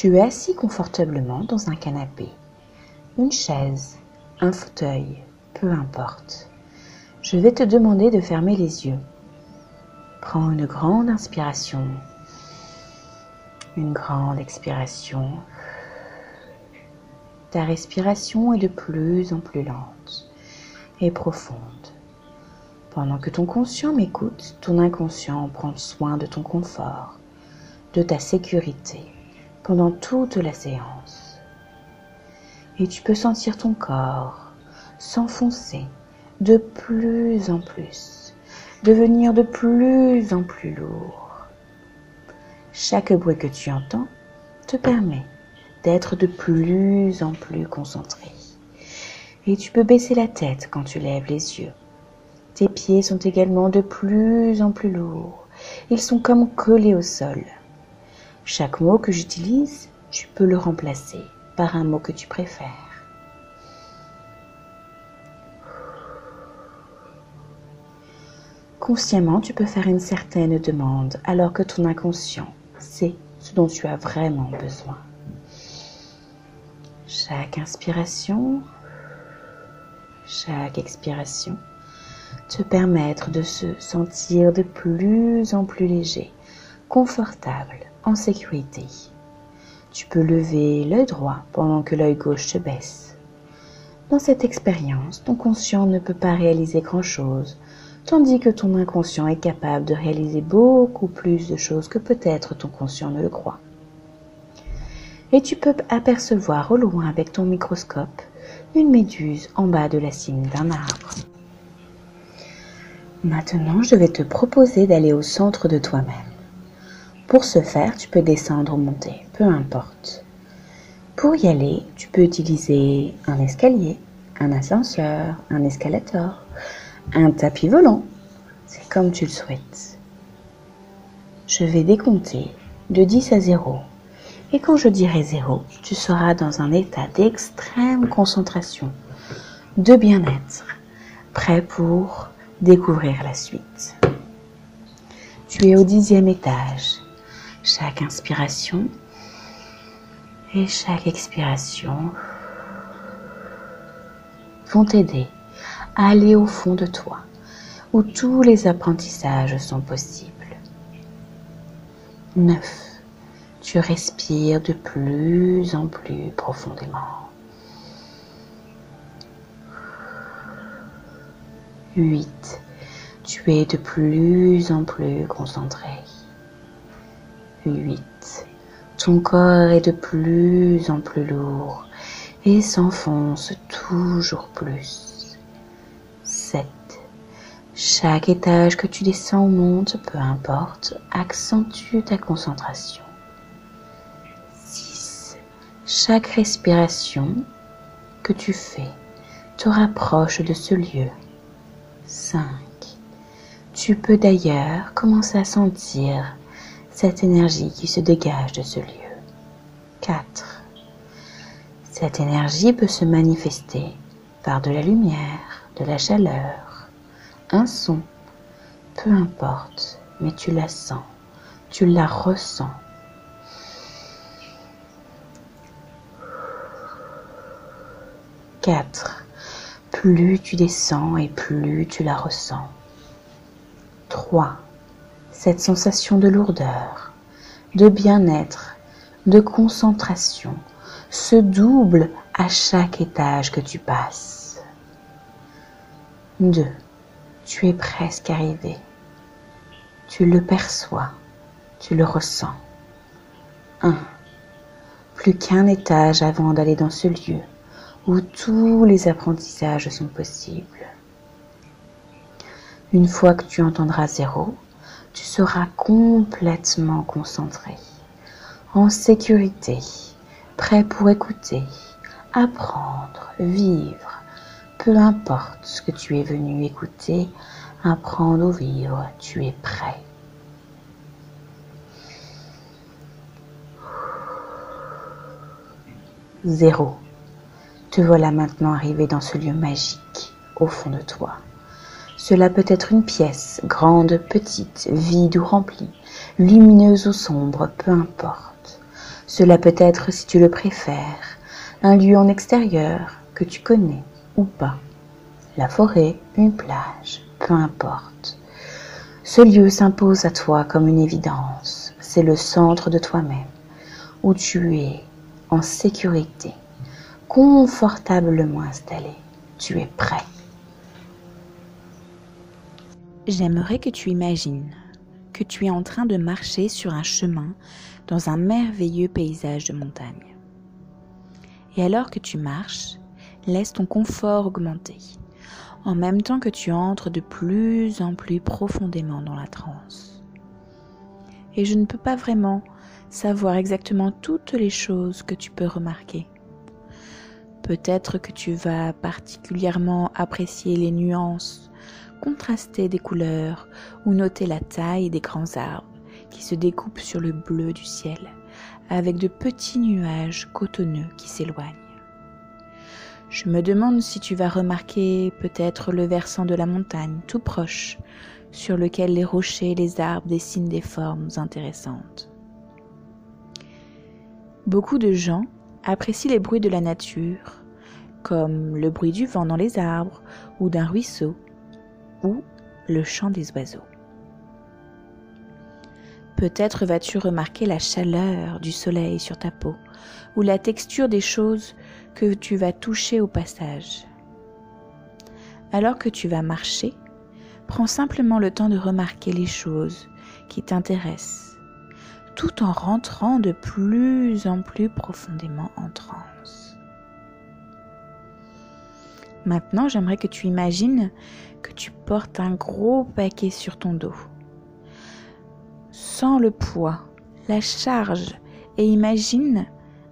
Tu es assis confortablement dans un canapé, une chaise, un fauteuil, peu importe. Je vais te demander de fermer les yeux. Prends une grande inspiration, une grande expiration. Ta respiration est de plus en plus lente et profonde. Pendant que ton conscient m'écoute, ton inconscient prend soin de ton confort, de ta sécurité pendant toute la séance. Et tu peux sentir ton corps s'enfoncer de plus en plus, devenir de plus en plus lourd. Chaque bruit que tu entends te permet d'être de plus en plus concentré. Et tu peux baisser la tête quand tu lèves les yeux. Tes pieds sont également de plus en plus lourds. Ils sont comme collés au sol. Chaque mot que j'utilise, tu peux le remplacer par un mot que tu préfères. Consciemment, tu peux faire une certaine demande alors que ton inconscient sait ce dont tu as vraiment besoin. Chaque inspiration, chaque expiration te permettre de se sentir de plus en plus léger, confortable, en sécurité. Tu peux lever l'œil droit pendant que l'œil gauche se baisse. Dans cette expérience, ton conscient ne peut pas réaliser grand-chose, tandis que ton inconscient est capable de réaliser beaucoup plus de choses que peut-être ton conscient ne le croit. Et tu peux apercevoir au loin avec ton microscope une méduse en bas de la cime d'un arbre. Maintenant, je vais te proposer d'aller au centre de toi-même. Pour ce faire, tu peux descendre ou monter, peu importe. Pour y aller, tu peux utiliser un escalier, un ascenseur, un escalator, un tapis volant. C'est comme tu le souhaites. Je vais décompter de 10 à 0. Et quand je dirai 0, tu seras dans un état d'extrême concentration, de bien-être, prêt pour découvrir la suite. Tu es au 10e étage. Chaque inspiration et chaque expiration vont t'aider à aller au fond de toi, où tous les apprentissages sont possibles. 9. Tu respires de plus en plus profondément. 8. Tu es de plus en plus concentré. 8. Ton corps est de plus en plus lourd et s'enfonce toujours plus. 7. Chaque étage que tu descends ou montes, peu importe, accentue ta concentration. 6. Chaque respiration que tu fais te rapproche de ce lieu. 5. Tu peux d'ailleurs commencer à sentir cette énergie qui se dégage de ce lieu. 4. Cette énergie peut se manifester par de la lumière, de la chaleur, un son, peu importe, mais tu la sens, tu la ressens. 4. Plus tu descends et plus tu la ressens. 3. Cette sensation de lourdeur, de bien-être, de concentration se double à chaque étage que tu passes. 2. Tu es presque arrivé. Tu le perçois, tu le ressens. 1. Plus qu'un étage avant d'aller dans ce lieu où tous les apprentissages sont possibles. Une fois que tu entendras 0, tu seras complètement concentré, en sécurité, prêt pour écouter, apprendre, vivre. Peu importe ce que tu es venu écouter, apprendre ou vivre, tu es prêt. Zéro. Te voilà maintenant arrivé dans ce lieu magique, au fond de toi. Cela peut être une pièce, grande, petite, vide ou remplie, lumineuse ou sombre, peu importe. Cela peut être, si tu le préfères, un lieu en extérieur que tu connais ou pas. La forêt, une plage, peu importe. Ce lieu s'impose à toi comme une évidence. C'est le centre de toi-même, où tu es en sécurité, confortablement installé. Tu es prêt. J'aimerais que tu imagines que tu es en train de marcher sur un chemin dans un merveilleux paysage de montagne. Et alors que tu marches, laisse ton confort augmenter, en même temps que tu entres de plus en plus profondément dans la transe. Et je ne peux pas vraiment savoir exactement toutes les choses que tu peux remarquer. Peut-être que tu vas particulièrement apprécier les nuances contrastées des couleurs ou noter la taille des grands arbres qui se découpent sur le bleu du ciel avec de petits nuages cotonneux qui s'éloignent. Je me demande si tu vas remarquer peut-être le versant de la montagne tout proche sur lequel les rochers et les arbres dessinent des formes intéressantes. Beaucoup de gens apprécient les bruits de la nature, comme le bruit du vent dans les arbres ou d'un ruisseau, ou le chant des oiseaux. Peut-être vas-tu remarquer la chaleur du soleil sur ta peau, ou la texture des choses que tu vas toucher au passage. Alors que tu vas marcher, prends simplement le temps de remarquer les choses qui t'intéressent, tout en rentrant de plus en plus profondément en transe. Maintenant, j'aimerais que tu imagines que tu portes un gros paquet sur ton dos. Sens le poids, la charge et imagine,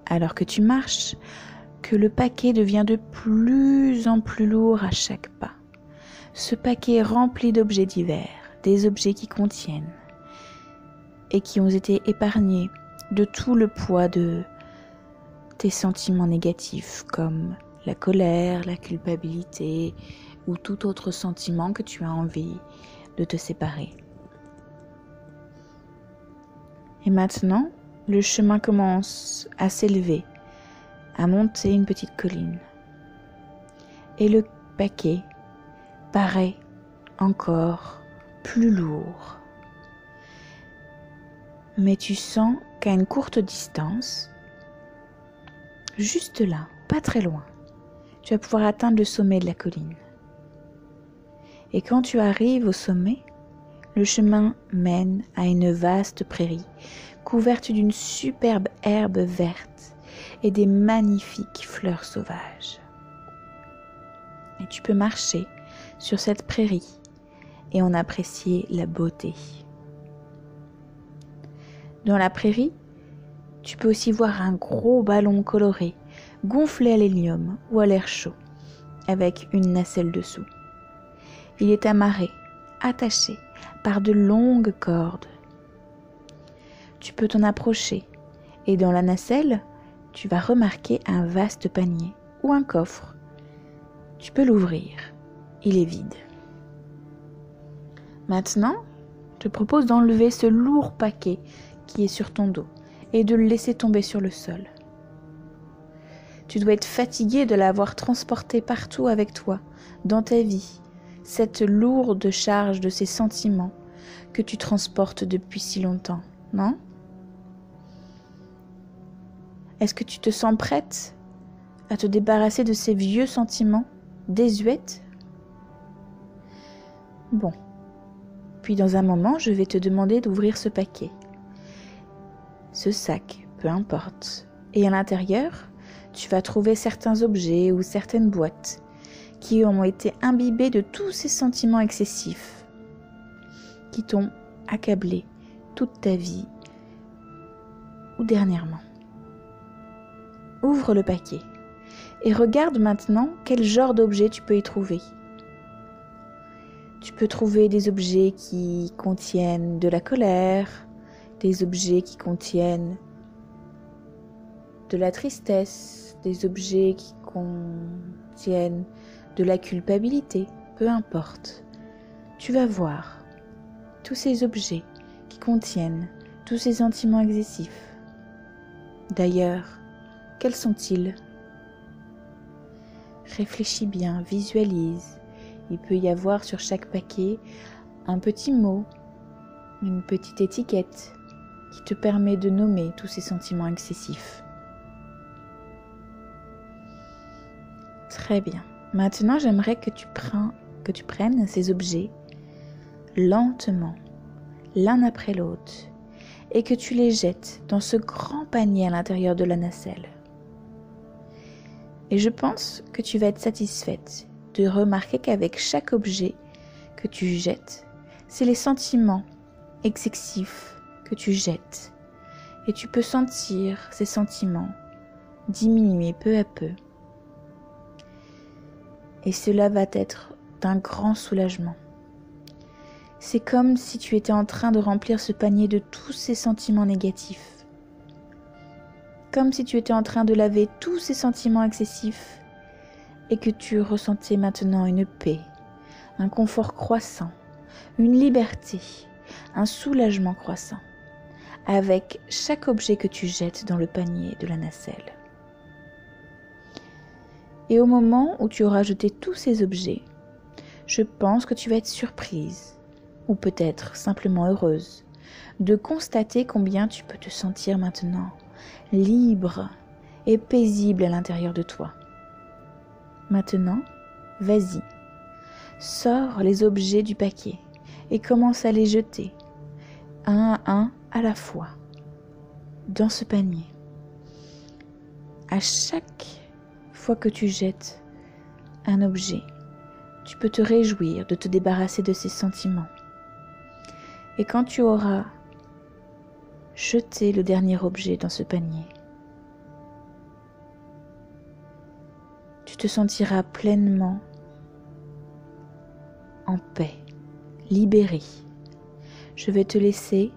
alors que tu marches, que le paquet devient de plus en plus lourd à chaque pas. Ce paquet est rempli d'objets divers, des objets qui contiennent et qui ont été épargnés de tout le poids de tes sentiments négatifs comme la colère, la culpabilité ou tout autre sentiment que tu as envie de te séparer. Et maintenant, le chemin commence à s'élever, à monter une petite colline. Et le paquet paraît encore plus lourd. Mais tu sens qu'à une courte distance, juste là, pas très loin, tu vas pouvoir atteindre le sommet de la colline. Et quand tu arrives au sommet, le chemin mène à une vaste prairie couverte d'une superbe herbe verte et des magnifiques fleurs sauvages. Et tu peux marcher sur cette prairie et en apprécier la beauté. Dans la prairie, tu peux aussi voir un gros ballon coloré gonflé à l'hélium ou à l'air chaud avec une nacelle dessous. Il est amarré, attaché par de longues cordes. Tu peux t'en approcher et dans la nacelle, tu vas remarquer un vaste panier ou un coffre. Tu peux l'ouvrir, il est vide. Maintenant, je te propose d'enlever ce lourd paquet qui est sur ton dos et de le laisser tomber sur le sol. Tu dois être fatigué de l'avoir transporté partout avec toi, dans ta vie, cette lourde charge de ces sentiments que tu transportes depuis si longtemps, non ? Est-ce que tu te sens prête à te débarrasser de ces vieux sentiments désuètes ? Bon. Puis dans un moment, je vais te demander d'ouvrir ce paquet. Ce sac, peu importe. Et à l'intérieur, tu vas trouver certains objets ou certaines boîtes qui ont été imbibés de tous ces sentiments excessifs qui t'ont accablé toute ta vie ou dernièrement. Ouvre le paquet et regarde maintenant quel genre d'objet tu peux y trouver. Tu peux trouver des objets qui contiennent de la colère, des objets qui contiennent de la tristesse, des objets qui contiennent de la culpabilité, peu importe. Tu vas voir tous ces objets qui contiennent tous ces sentiments excessifs. D'ailleurs, quels sont-ils? Réfléchis bien, visualise. Il peut y avoir sur chaque paquet un petit mot, une petite étiquette qui te permet de nommer tous ces sentiments excessifs. Très bien. Maintenant, j'aimerais que tu prennes ces objets lentement, l'un après l'autre, et que tu les jettes dans ce grand panier à l'intérieur de la nacelle. Et je pense que tu vas être satisfaite de remarquer qu'avec chaque objet que tu jettes, c'est les sentiments excessifs que tu jettes. Et tu peux sentir ces sentiments diminuer peu à peu. Et cela va être d'un grand soulagement. C'est comme si tu étais en train de remplir ce panier de tous ces sentiments négatifs. Comme si tu étais en train de laver tous ces sentiments excessifs et que tu ressentais maintenant une paix, un confort croissant, une liberté, un soulagement croissant avec chaque objet que tu jettes dans le panier de la nacelle. Et au moment où tu auras jeté tous ces objets, je pense que tu vas être surprise, ou peut-être simplement heureuse, de constater combien tu peux te sentir maintenant libre et paisible à l'intérieur de toi. Maintenant, vas-y, sors les objets du paquet et commence à les jeter, un à un à la fois, dans ce panier. À chaque fois que tu jettes un objet, tu peux te réjouir de te débarrasser de ces sentiments. Et quand tu auras jeté le dernier objet dans ce panier, tu te sentiras pleinement en paix, libéré. Je vais te laisser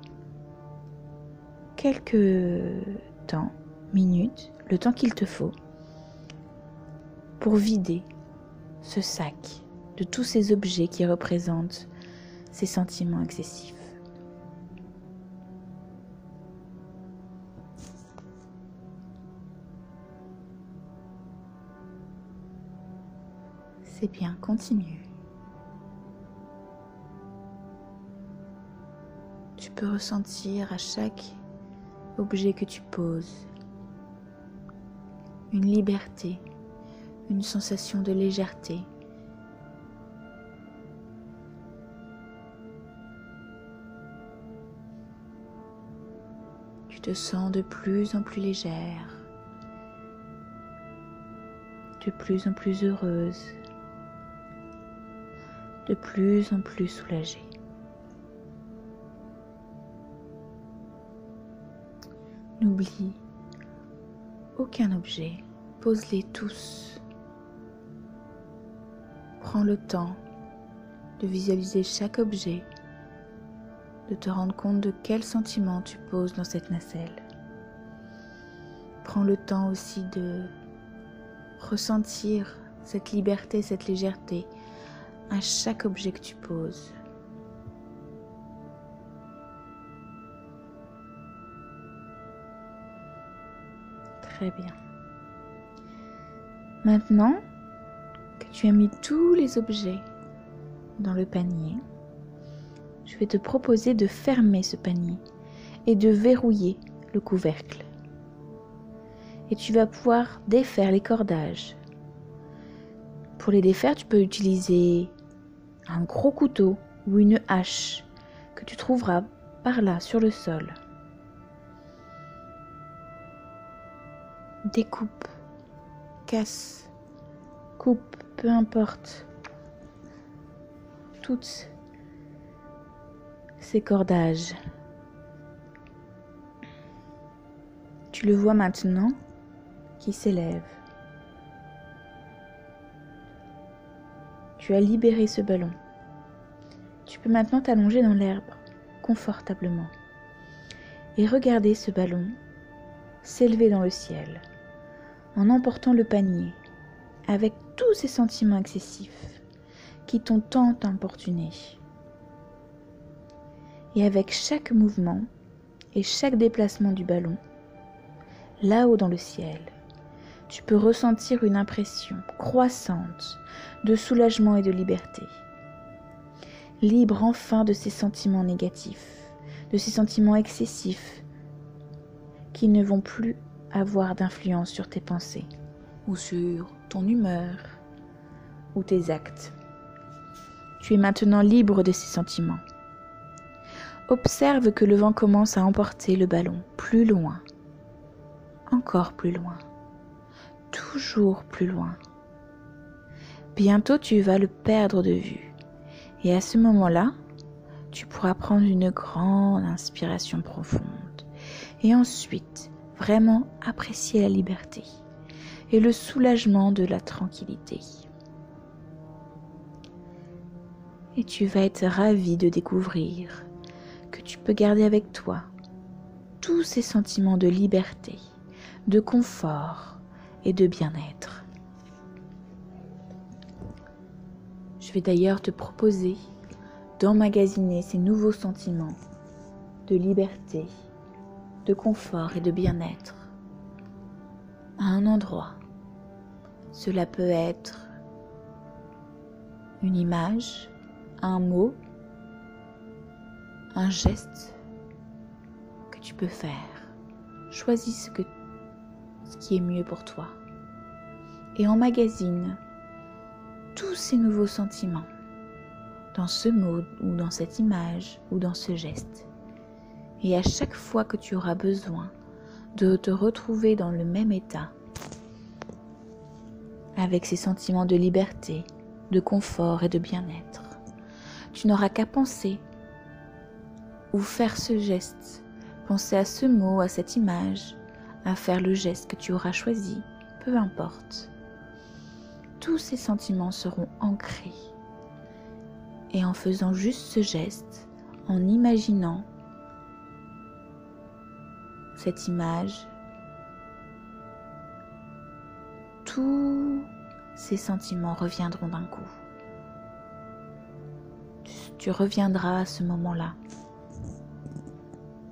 quelques temps, minutes, le temps qu'il te faut, pour vider ce sac de tous ces objets qui représentent ces sentiments excessifs. C'est bien, continue. Tu peux ressentir à chaque objet que tu poses une liberté, une sensation de légèreté. Tu te sens de plus en plus légère, de plus en plus heureuse, de plus en plus soulagée. N'oublie aucun objet, pose-les tous. Prends le temps de visualiser chaque objet, de te rendre compte de quels sentiments tu poses dans cette nacelle. Prends le temps aussi de ressentir cette liberté, cette légèreté à chaque objet que tu poses. Très bien. Maintenant que tu as mis tous les objets dans le panier, je vais te proposer de fermer ce panier et de verrouiller le couvercle. Et tu vas pouvoir défaire les cordages. Pour les défaire, tu peux utiliser un gros couteau ou une hache que tu trouveras par là sur le sol. Découpe, casse, coupe, peu importe. Toutes ces cordages. Tu le vois maintenant qui s'élève. Tu as libéré ce ballon. Tu peux maintenant t'allonger dans l'herbe confortablement et regarder ce ballon s'élever dans le ciel en emportant le panier avec tous ces sentiments excessifs qui t'ont tant importuné. Et avec chaque mouvement et chaque déplacement du ballon, là-haut dans le ciel, tu peux ressentir une impression croissante de soulagement et de liberté. Libre enfin de ces sentiments négatifs, de ces sentiments excessifs qui ne vont plus avoir d'influence sur tes pensées ou sur ton humeur ou tes actes. Tu es maintenant libre de ces sentiments. Observe que le vent commence à emporter le ballon plus loin, encore plus loin, toujours plus loin. Bientôt tu vas le perdre de vue et à ce moment-là, tu pourras prendre une grande inspiration profonde et ensuite vraiment apprécier la liberté et le soulagement de la tranquillité. Et tu vas être ravi de découvrir que tu peux garder avec toi tous ces sentiments de liberté, de confort et de bien-être. Je vais d'ailleurs te proposer d'emmagasiner ces nouveaux sentiments de liberté, de confort et de bien-être à un endroit. Cela peut être une image, un mot, un geste que tu peux faire. Choisis ce qui est mieux pour toi et emmagasine tous ces nouveaux sentiments dans ce mot ou dans cette image ou dans ce geste. Et à chaque fois que tu auras besoin de te retrouver dans le même état, avec ces sentiments de liberté, de confort et de bien-être, tu n'auras qu'à penser ou faire ce geste, penser à ce mot, à cette image, à faire le geste que tu auras choisi, peu importe. Tous ces sentiments seront ancrés. Et en faisant juste ce geste, en imaginant cette image, tous ces sentiments reviendront d'un coup. Tu reviendras à ce moment-là,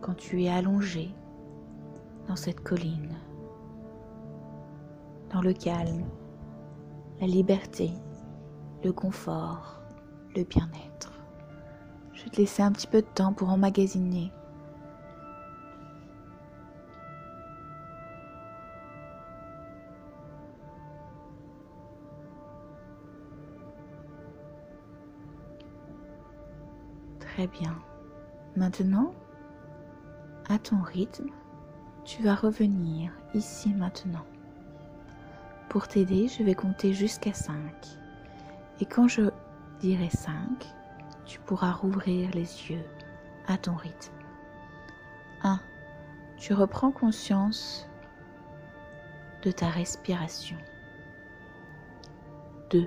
quand tu es allongé dans cette colline, dans le calme, la liberté, le confort, le bien-être. Je vais te laisser un petit peu de temps pour emmagasiner très bien. Maintenant, à ton rythme, tu vas revenir ici maintenant. Pour t'aider, je vais compter jusqu'à 5. Et quand je dirai 5, tu pourras rouvrir les yeux à ton rythme. 1. Tu reprends conscience de ta respiration. 2.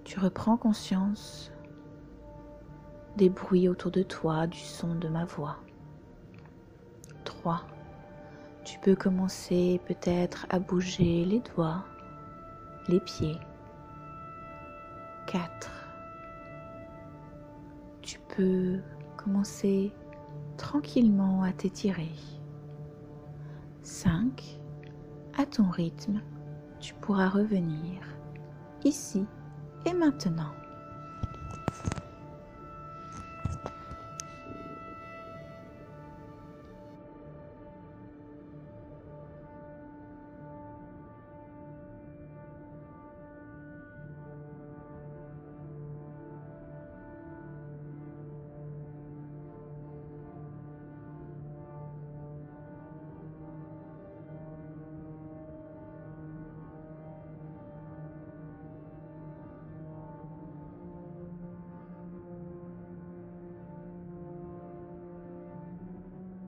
Tu reprends conscience des bruits autour de toi, du son de ma voix. 3. Tu peux commencer peut-être à bouger les doigts, les pieds. 4. Tu peux commencer tranquillement à t'étirer. 5. À ton rythme, tu pourras revenir ici et maintenant.